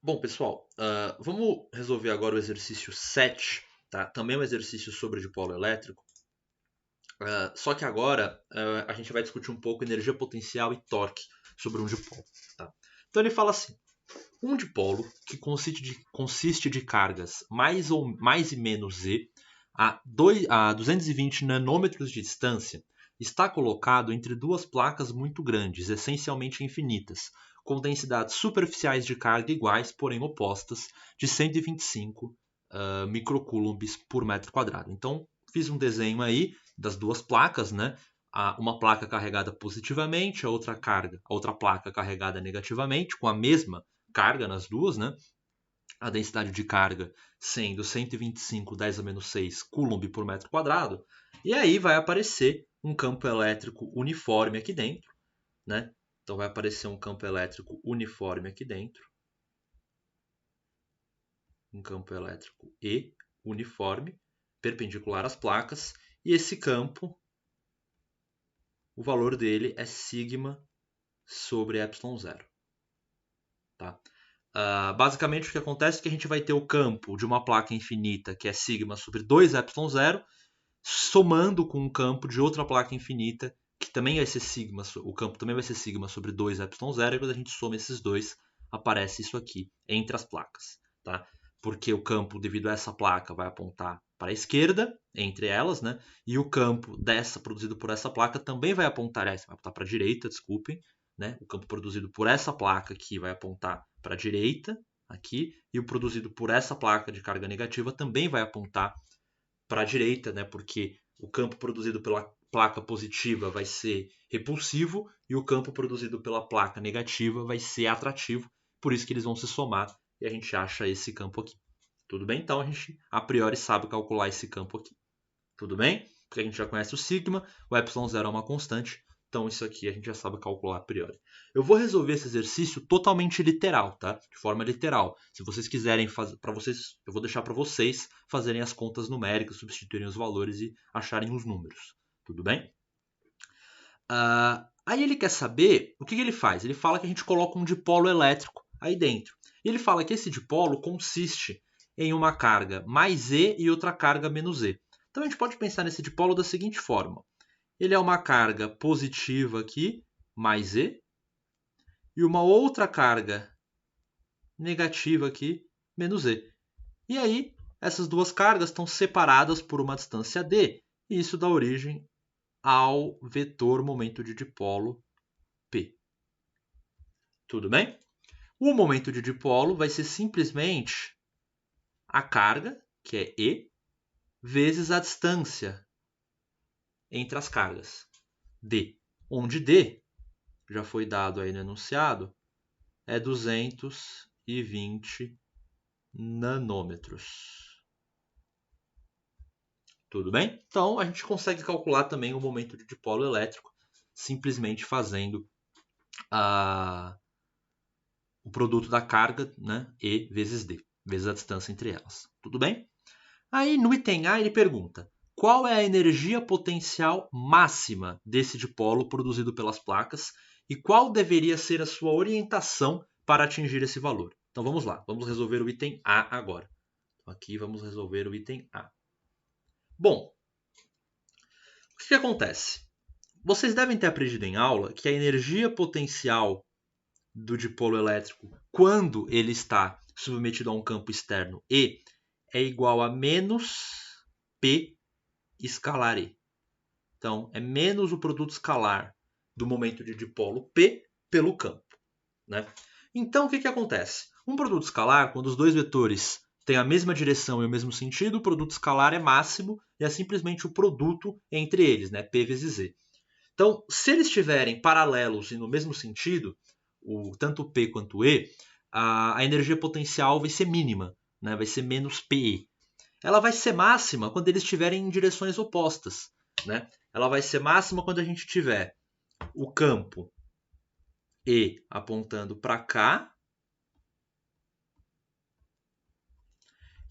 Bom, pessoal, vamos resolver agora o exercício 7, tá? Também é um exercício sobre dipolo elétrico, só que agora a gente vai discutir um pouco energia potencial e torque sobre um dipolo, tá? Então ele fala assim, um dipolo que consiste de cargas mais e menos Z a 220 nanômetros de distância está colocado entre duas placas muito grandes, essencialmente infinitas, com densidades superficiais de carga iguais, porém opostas, de 125 microcoulombs por metro quadrado. Então, fiz um desenho aí das duas placas, né? Uma placa carregada positivamente, a outra placa carregada negativamente, com a mesma carga nas duas, né? A densidade de carga sendo 125 10 a menos 6 coulomb por metro quadrado. E aí vai aparecer um campo elétrico uniforme aqui dentro, né? Então vai aparecer um campo elétrico uniforme aqui dentro. Um campo elétrico E uniforme, perpendicular às placas. E esse campo, o valor dele é sigma sobre ε0. Tá? Basicamente o que acontece é que a gente vai ter o campo de uma placa infinita, que é sigma sobre 2ε0, somando com um campo de outra placa infinita, que também vai ser sigma, o campo também vai ser sigma sobre 2ε0, e quando a gente soma esses dois, aparece isso aqui, entre as placas. Tá? Porque o campo, devido a essa placa, vai apontar para a esquerda, entre elas, né? E o campo produzido por essa placa também vai apontar para a direita, desculpem, né? O campo produzido por essa placa aqui vai apontar para a direita, aqui, e o produzido por essa placa de carga negativa também vai apontar para a direita, né? Porque o campo produzido pela placa positiva vai ser repulsivo e o campo produzido pela placa negativa vai ser atrativo. Por isso que eles vão se somar e a gente acha esse campo aqui. Tudo bem? Então a gente a priori sabe calcular esse campo aqui. Tudo bem? Porque a gente já conhece o sigma, o ε0 é uma constante, então isso aqui a gente já sabe calcular a priori. Eu vou resolver esse exercício totalmente literal, tá? De forma literal. Se vocês quiserem fazer, para vocês, eu vou deixar para vocês fazerem as contas numéricas, substituírem os valores e acharem os números. Tudo bem? Aí ele quer saber o que ele faz. Ele fala que a gente coloca um dipolo elétrico aí dentro. E ele fala que esse dipolo consiste em uma carga mais E e outra carga menos E. Então a gente pode pensar nesse dipolo da seguinte forma. Ele é uma carga positiva aqui, mais E, e uma outra carga negativa aqui, menos E. E aí, essas duas cargas estão separadas por uma distância D, e isso dá origem ao vetor momento de dipolo P. Tudo bem? O momento de dipolo vai ser simplesmente a carga, que é E, vezes a distância entre as cargas, D. Onde D, já foi dado aí no enunciado, é 220 nanômetros. Tudo bem? Então a gente consegue calcular também o momento de dipolo elétrico simplesmente fazendo o produto da carga, né, E vezes D, vezes a distância entre elas. Tudo bem? Aí no item A ele pergunta: qual é a energia potencial máxima desse dipolo produzido pelas placas e qual deveria ser a sua orientação para atingir esse valor? Então vamos lá, vamos resolver o item A agora. Então, aqui vamos resolver o item A. Bom, o que acontece? Vocês devem ter aprendido em aula que a energia potencial do dipolo elétrico, quando ele está submetido a um campo externo E, é igual a menos P escalar E. Então, é menos o produto escalar do momento de dipolo P pelo campo. Né? Então, o que acontece? Um produto escalar, quando os dois vetores têm a mesma direção e o mesmo sentido, o produto escalar é máximo e é simplesmente o produto entre eles, né? P vezes Z. Então, se eles estiverem paralelos e no mesmo sentido, tanto P quanto E, a energia potencial vai ser mínima, né? Vai ser menos PE. Ela vai ser máxima quando eles estiverem em direções opostas. Né? Ela vai ser máxima quando a gente tiver o campo E apontando para cá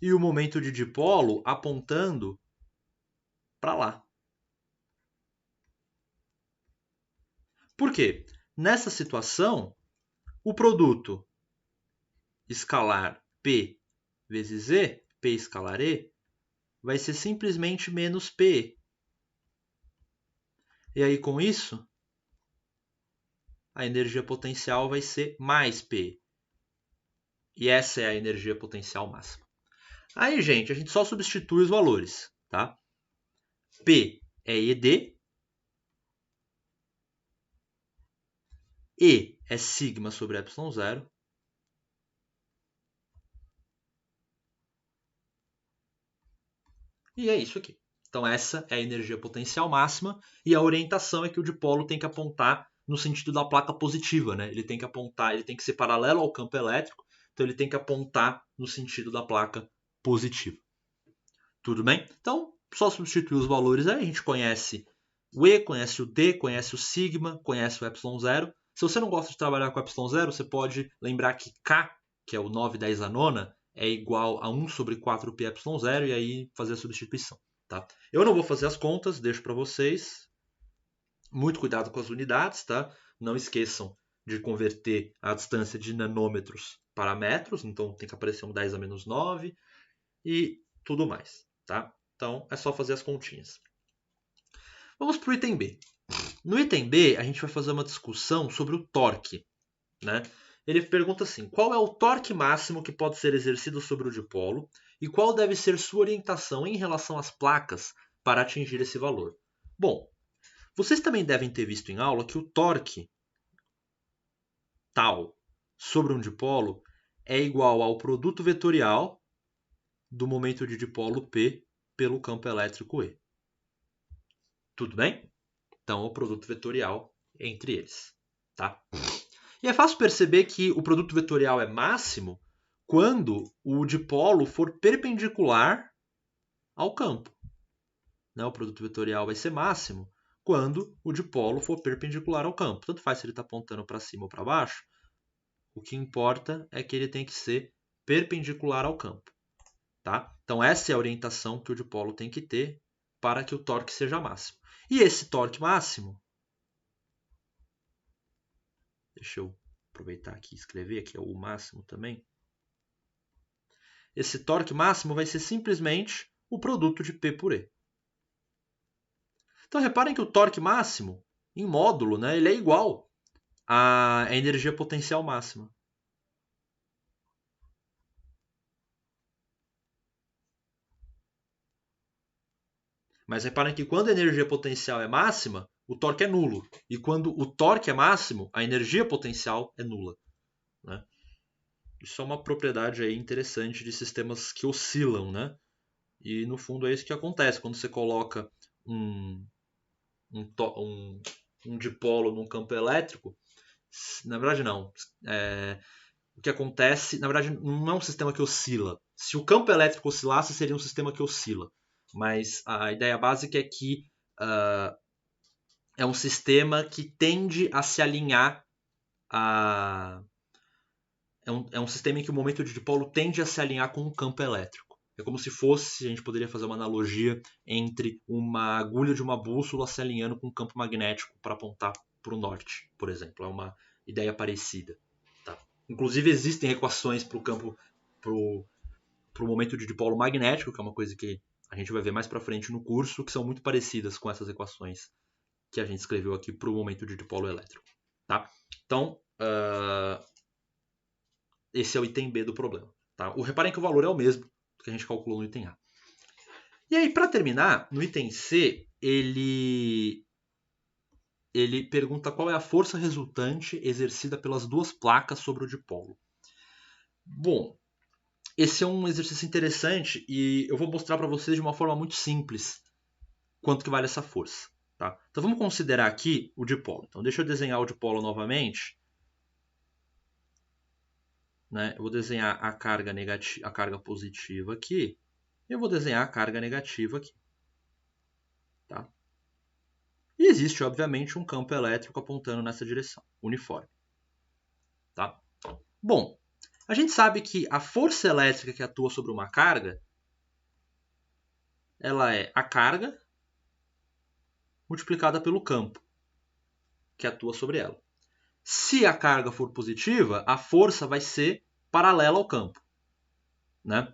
e o momento de dipolo apontando para lá. Por quê? Nessa situação, o produto escalar P vezes E, P escalar E, vai ser simplesmente menos P. E aí, com isso, a energia potencial vai ser mais P. E essa é a energia potencial máxima. Aí, gente, a gente só substitui os valores, tá? P é ED, E é sigma sobre ε0, e é isso aqui. Então essa é a energia potencial máxima e a orientação é que o dipolo tem que apontar no sentido da placa positiva, né? Ele tem que apontar, ele tem que ser paralelo ao campo elétrico, então ele tem que apontar no sentido da placa positiva. Tudo bem? Então, só substituir os valores aí, a gente conhece o E, conhece o D, conhece o sigma, conhece o ε0. Se você não gosta de trabalhar com ε0, você pode lembrar que K, que é o 9, 10 a nona, é igual a 1 sobre 4πε0 e aí fazer a substituição. Tá? Eu não vou fazer as contas, deixo para vocês. Muito cuidado com as unidades, tá? Não esqueçam de converter a distância de nanômetros para metros, então tem que aparecer um 10 a menos 9 e tudo mais. Tá? Então é só fazer as continhas. Vamos para o item B. No item B, a gente vai fazer uma discussão sobre o torque. Né? Ele pergunta assim: qual é o torque máximo que pode ser exercido sobre o dipolo e qual deve ser sua orientação em relação às placas para atingir esse valor? Bom, vocês também devem ter visto em aula que o torque tal sobre um dipolo é igual ao produto vetorial do momento de dipolo P pelo campo elétrico E. Tudo bem? Então, o produto vetorial entre eles. Tá? E é fácil perceber que o produto vetorial é máximo quando o dipolo for perpendicular ao campo. Né? O produto vetorial vai ser máximo quando o dipolo for perpendicular ao campo. Tanto faz se ele está apontando para cima ou para baixo. O que importa é que ele tem que ser perpendicular ao campo. Tá? Então essa é a orientação que o dipolo tem que ter para que o torque seja máximo. E esse torque máximo, deixa eu aproveitar aqui e escrever, aqui é o máximo também. Esse torque máximo vai ser simplesmente o produto de P por E. Então reparem que o torque máximo, em módulo, né, ele é igual à energia potencial máxima. Mas reparem que quando a energia potencial é máxima, o torque é nulo. E quando o torque é máximo, a energia potencial é nula. Né? Isso é uma propriedade aí interessante de sistemas que oscilam. Né? E no fundo é isso que acontece. Quando você coloca um dipolo num campo elétrico, na verdade não. O que acontece, na verdade, não é um sistema que oscila. Se o campo elétrico oscilasse, seria um sistema que oscila. Mas a ideia básica é que é um sistema que tende a se alinhar é um sistema em que o momento de dipolo tende a se alinhar com o campo elétrico. É como se fosse, a gente poderia fazer uma analogia entre uma agulha de uma bússola se alinhando com um campo magnético para apontar para o norte, por exemplo. É uma ideia parecida. Tá? Inclusive existem equações para o campo, para o momento de dipolo magnético, que é uma coisa que a gente vai ver mais para frente no curso, que são muito parecidas com essas equações que a gente escreveu aqui para o momento de dipolo elétrico. Tá? Então, esse é o item B do problema. Tá? Reparem que o valor é o mesmo que a gente calculou no item A. E aí, para terminar, no item C, ele pergunta qual é a força resultante exercida pelas duas placas sobre o dipolo. Bom, esse é um exercício interessante e eu vou mostrar para vocês de uma forma muito simples quanto que vale essa força. Tá? Então vamos considerar aqui o dipolo. Então deixa eu desenhar o dipolo novamente. Né? Eu vou desenhar a carga negativa, a carga positiva aqui. E eu vou desenhar a carga negativa aqui. Tá? E existe, obviamente, um campo elétrico apontando nessa direção, uniforme. Tá? Bom, a gente sabe que a força elétrica que atua sobre uma carga, ela é a carga multiplicada pelo campo que atua sobre ela. Se a carga for positiva, a força vai ser paralela ao campo, né?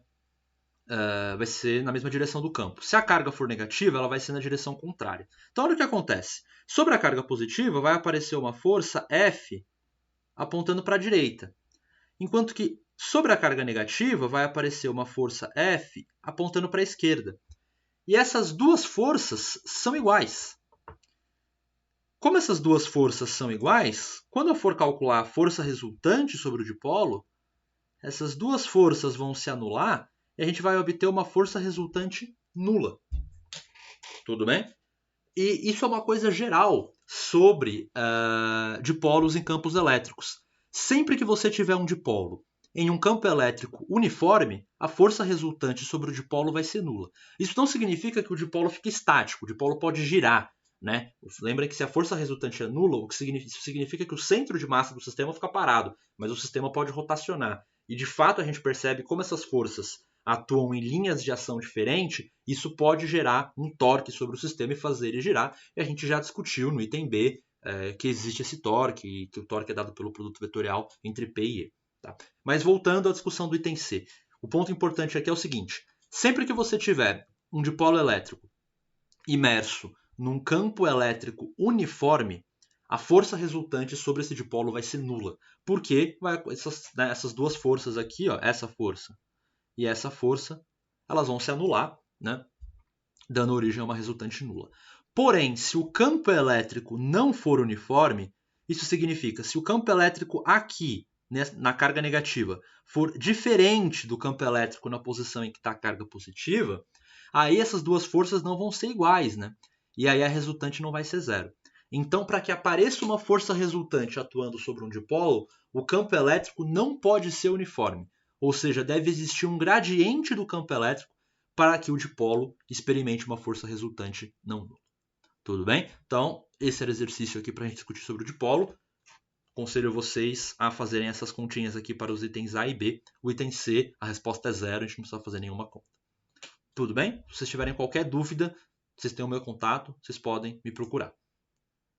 Vai ser na mesma direção do campo. Se a carga for negativa, ela vai ser na direção contrária. Então, olha o que acontece. Sobre a carga positiva, vai aparecer uma força F apontando para a direita. Enquanto que sobre a carga negativa, vai aparecer uma força F apontando para a esquerda. E essas duas forças são iguais. Como essas duas forças são iguais, quando eu for calcular a força resultante sobre o dipolo, essas duas forças vão se anular e a gente vai obter uma força resultante nula. Tudo bem? E isso é uma coisa geral sobre dipolos em campos elétricos. Sempre que você tiver um dipolo em um campo elétrico uniforme, a força resultante sobre o dipolo vai ser nula. Isso não significa que o dipolo fique estático, o dipolo pode girar, né? Lembra que se a força resultante é nula, isso significa que o centro de massa do sistema fica parado, mas o sistema pode rotacionar. E de fato a gente percebe como essas forças atuam em linhas de ação diferentes, isso pode gerar um torque sobre o sistema e fazer ele girar. E a gente já discutiu no item B que existe esse torque, que o torque é dado pelo produto vetorial entre P e E. Tá? Mas voltando à discussão do item C, o ponto importante aqui é o seguinte: sempre que você tiver um dipolo elétrico imerso num campo elétrico uniforme, a força resultante sobre esse dipolo vai ser nula. Porque essas duas forças aqui, ó, essa força e essa força, elas vão se anular, né, dando origem a uma resultante nula. Porém, se o campo elétrico não for uniforme, isso significa se o campo elétrico aqui, na carga negativa, for diferente do campo elétrico na posição em que está a carga positiva, aí essas duas forças não vão ser iguais, né? E aí a resultante não vai ser zero. Então, para que apareça uma força resultante atuando sobre um dipolo, o campo elétrico não pode ser uniforme. Ou seja, deve existir um gradiente do campo elétrico para que o dipolo experimente uma força resultante não nula. Tudo bem? Então, esse era o exercício aqui para a gente discutir sobre o dipolo. Aconselho vocês a fazerem essas continhas aqui para os itens A e B. O item C, a resposta é zero, a gente não precisa fazer nenhuma conta. Tudo bem? Se vocês tiverem qualquer dúvida, vocês têm o meu contato, vocês podem me procurar.